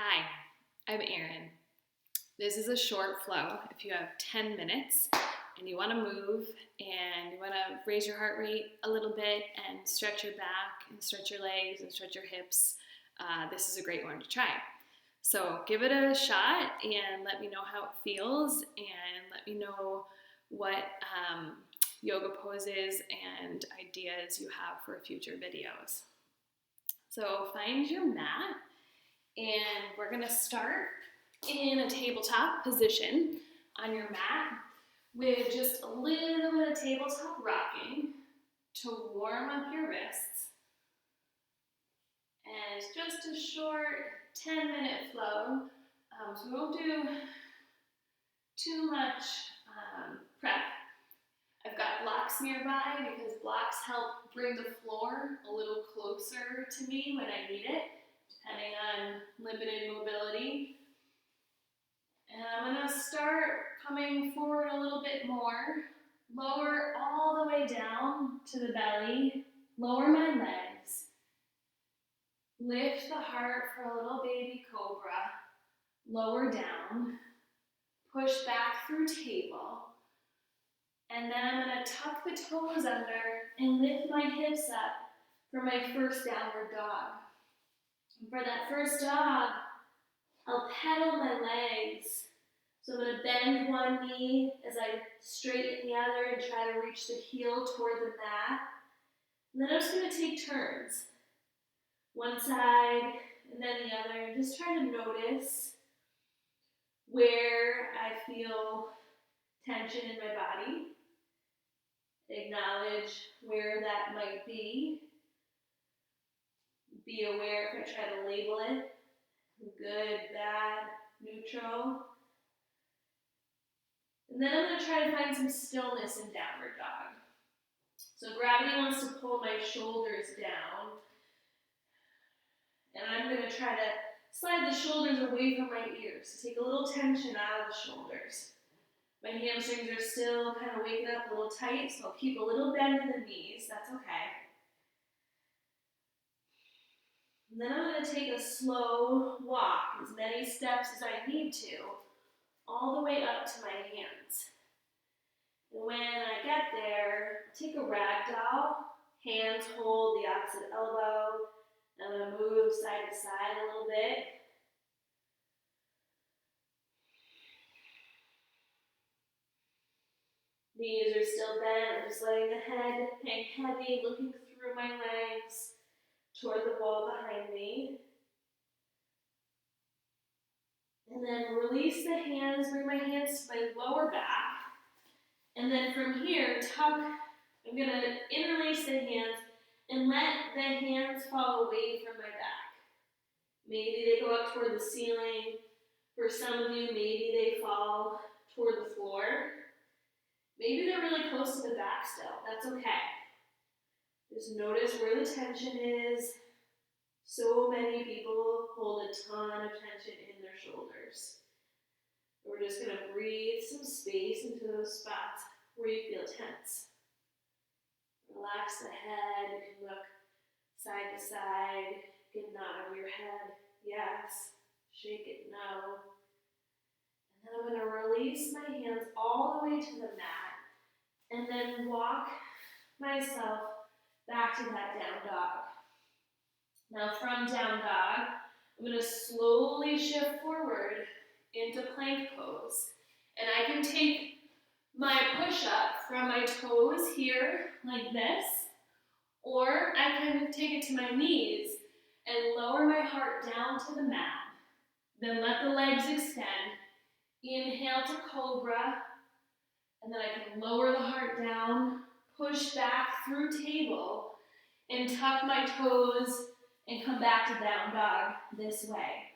Hi, I'm Erin. This is a short flow. If you have 10 minutes and you want to move and you want to raise your heart rate a little bit and stretch your back and stretch your legs and stretch your hips, this is a great one to try. So give it a shot and let me know how it feels and let me know what yoga poses and ideas you have for future videos. So find your mat. And we're going to start in a tabletop position on your mat with just a little bit of tabletop rocking to warm up your wrists. And it's just a short 10-minute flow, so we won't do too much prep. I've got blocks nearby because blocks help bring the floor a little closer to me when I need it, depending on limited mobility. And I'm going to start coming forward a little bit more, lower all the way down to the belly, lower my legs, lift the heart for a little baby cobra, lower down, push back through table, and then I'm going to tuck the toes under and lift my hips up for my first downward dog. For that first dog, I'll pedal my legs. So I'm going to bend one knee as I straighten the other and try to reach the heel toward the mat. And then I'm just going to take turns. One side and then the other. And just try to notice where I feel tension in my body. Acknowledge where that might be. Be aware if I try to label it. Good, bad, neutral. And then I'm going to try to find some stillness in downward dog. So gravity wants to pull my shoulders down. And I'm going to try to slide the shoulders away from my ears. Take a little tension out of the shoulders. My hamstrings are still kind of waking up a little tight, so I'll keep a little bend in the knees. That's okay. And then I'm going to take a slow walk, as many steps as I need to, all the way up to my hands. And when I get there, take a ragdoll, hands hold the opposite elbow, and I'm going to move side to side a little bit. Knees are still bent, I'm just letting the head hang heavy, looking through my legs toward the wall behind me. And then release the hands, bring my hands to my lower back. And then from here, tuck, I'm going to interlace the hands and let the hands fall away from my back. Maybe they go up toward the ceiling. For some of you, maybe they fall toward the floor. Maybe they're really close to the back still. That's okay. Just notice where the tension is. So many people hold a ton of tension in their shoulders. We're just going to breathe some space into those spots where you feel tense. Relax the head. You can look side to side. You can nod over your head. Yes. Shake it. No. And then I'm going to release my hands all the way to the mat and then walk myself back to that down dog. Now from down dog, I'm going to slowly shift forward into plank pose. And I can take my push-up from my toes here, like this, or I can take it to my knees and lower my heart down to the mat. Then let the legs extend. Inhale to cobra, and then I can lower the heart down, push back through table, and tuck my toes and come back to down dog this way.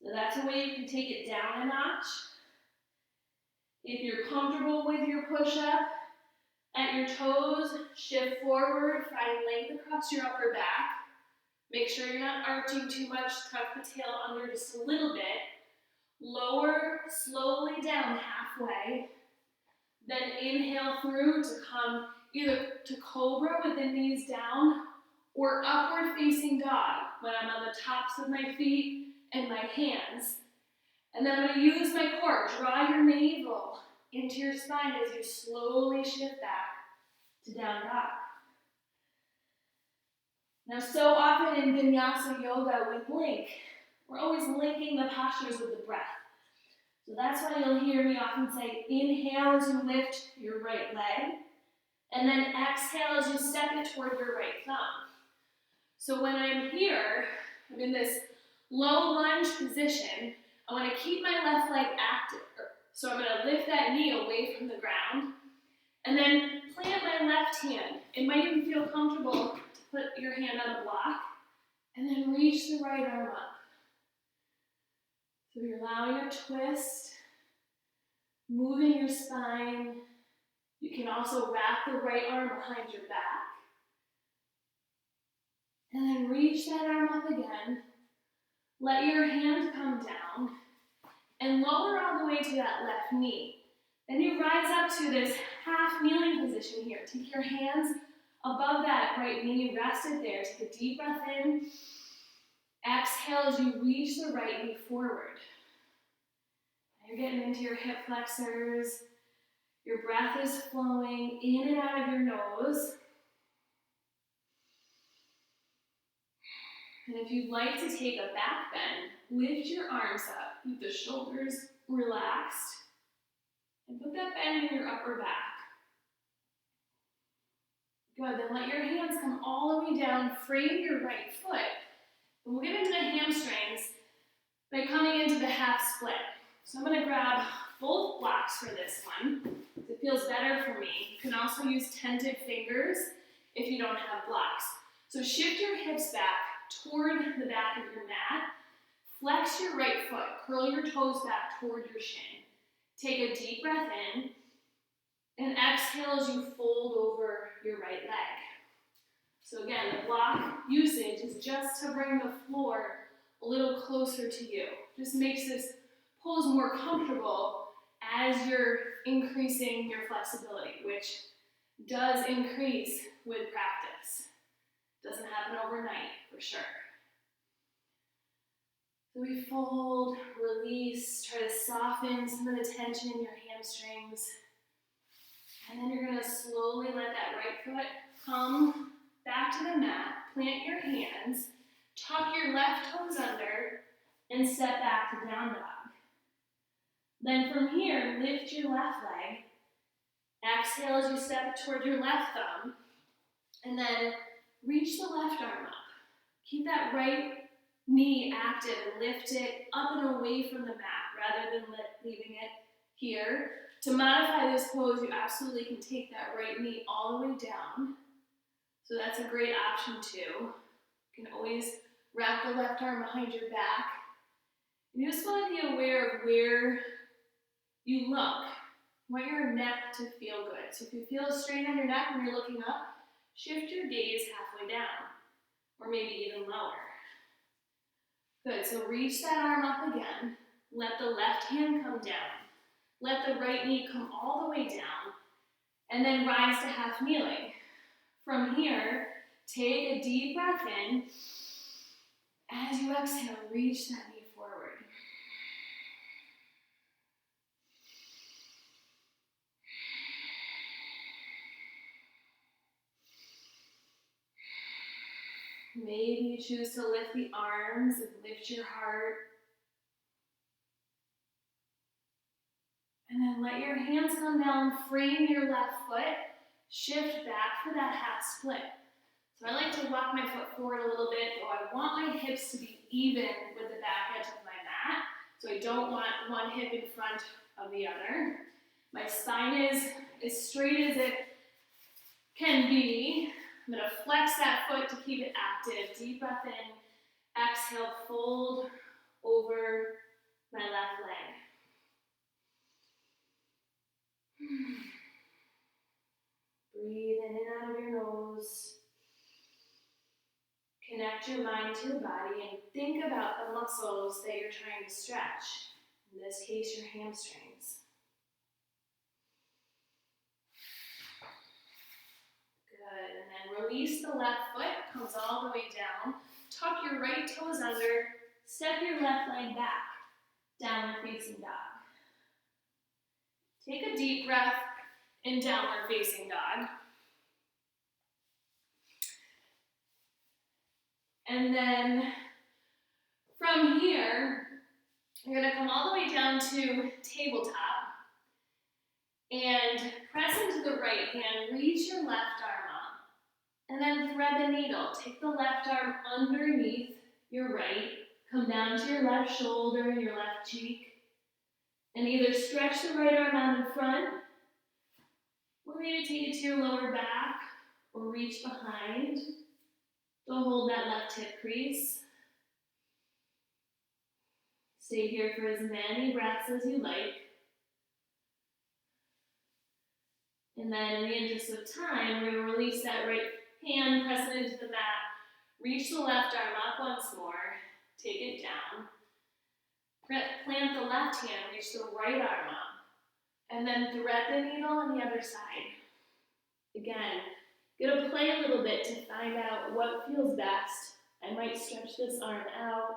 So that's a way you can take it down a notch. If you're comfortable with your push-up, at your toes, shift forward, find length across your upper back. Make sure you're not arching too much, tuck the tail under just a little bit. Lower slowly down halfway. Then inhale through to come either to cobra with the knees down or upward facing dog when I'm on the tops of my feet and my hands. And then I'm going to use my core. Draw your navel into your spine as you slowly shift back to down dog. Now, so often in vinyasa yoga, we blink. We're always linking the postures with the breath. So that's why you'll hear me often say, inhale as you lift your right leg, and then exhale as you step it toward your right thumb. So when I'm here, I'm in this low lunge position, I want to keep my left leg active. So I'm going to lift that knee away from the ground, and then plant my left hand. It might even feel comfortable to put your hand on a block, and then reach the right arm up. So you're allowing a twist, moving your spine. You can also wrap the right arm behind your back. And then reach that arm up again. Let your hand come down and lower all the way to that left knee. Then you rise up to this half kneeling position here. Take your hands above that right knee, rest it there. Take a deep breath in. Exhale as you reach the right knee forward. You're getting into your hip flexors. Your breath is flowing in and out of your nose. And if you'd like to take a back bend, lift your arms up, keep the shoulders relaxed, and put that bend in your upper back. Good, then let your hands come all the way down, frame your right foot. And we'll get into the hamstrings by coming into the half split. So I'm going to grab both blocks for this one. It feels better for me. You can also use tented fingers if you don't have blocks. So shift your hips back toward the back of your mat. Flex your right foot. Curl your toes back toward your shin. Take a deep breath in and exhale as you fold over your right leg. So again, the block usage is just to bring the floor a little closer to you. Just makes this pose more comfortable as you're increasing your flexibility, which does increase with practice. Doesn't happen overnight, for sure. So we fold, release, try to soften some of the tension in your hamstrings. And then you're going to slowly let that right foot come back to the mat, plant your hands, tuck your left toes under, and step back to down dog. Then from here, lift your left leg. Exhale as you step toward your left thumb. And then reach the left arm up. Keep that right knee active and lift it up and away from the mat rather than leaving it here. To modify this pose, you absolutely can take that right knee all the way down. So that's a great option too. You can always wrap the left arm behind your back. And you just want to be aware of where you look. You want your neck to feel good. So if you feel a strain on your neck when you're looking up, shift your gaze halfway down, or maybe even lower. Good, so reach that arm up again. Let the left hand come down. Let the right knee come all the way down, and then rise to half kneeling. From here, take a deep breath in. As you exhale, reach that knee forward. Maybe you choose to lift the arms and lift your heart. And then let your hands come down, frame your left foot, shift back for that half split. So I like to walk my foot forward a little bit, though I want my hips to be even with the back edge of my mat. So I don't want one hip in front of the other. My spine is as straight as it can be. I'm going to flex that foot to keep it active. Deep breath in, exhale, fold over my left leg. Breathe in and out of your nose. Connect your mind to your body and think about the muscles that you're trying to stretch. In this case, your hamstrings. Good, and then release the left foot, comes all the way down. Tuck your right toes under, step your left leg back, downward facing dog. Take a deep breath in downward facing dog. And then from here, you're gonna come all the way down to tabletop and press into the right hand, reach your left arm up, and then thread the needle. Take the left arm underneath your right, come down to your left shoulder, your left cheek, and either stretch the right arm out in front, or maybe take it to your lower back, or reach behind. Don't hold that left hip crease. Stay here for as many breaths as you like. And then in the interest of time, we're going to release that right hand, press it into the mat, reach the left arm up once more, take it down. Plant the left hand, reach the right arm up, and then thread the needle on the other side. Again, gonna play a little bit to find out what feels best. I might stretch this arm out.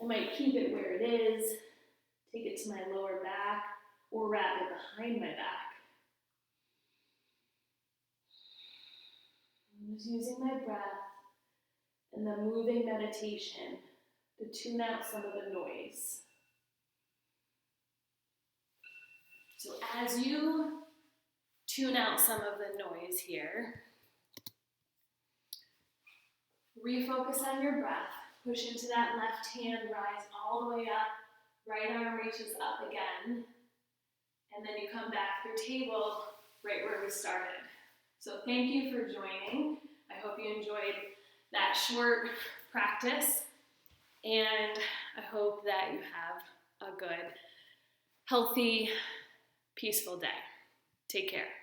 I might keep it where it is, take it to my lower back, or wrap it behind my back. I'm just using my breath and the moving meditation to tune out some of the noise. So as you tune out some of the noise here, refocus on your breath. Push into that left hand, rise all the way up. Right arm reaches up again. And then you come back through table right where we started. So thank you for joining. I hope you enjoyed that short practice. And I hope that you have a good, healthy, peaceful day. Take care.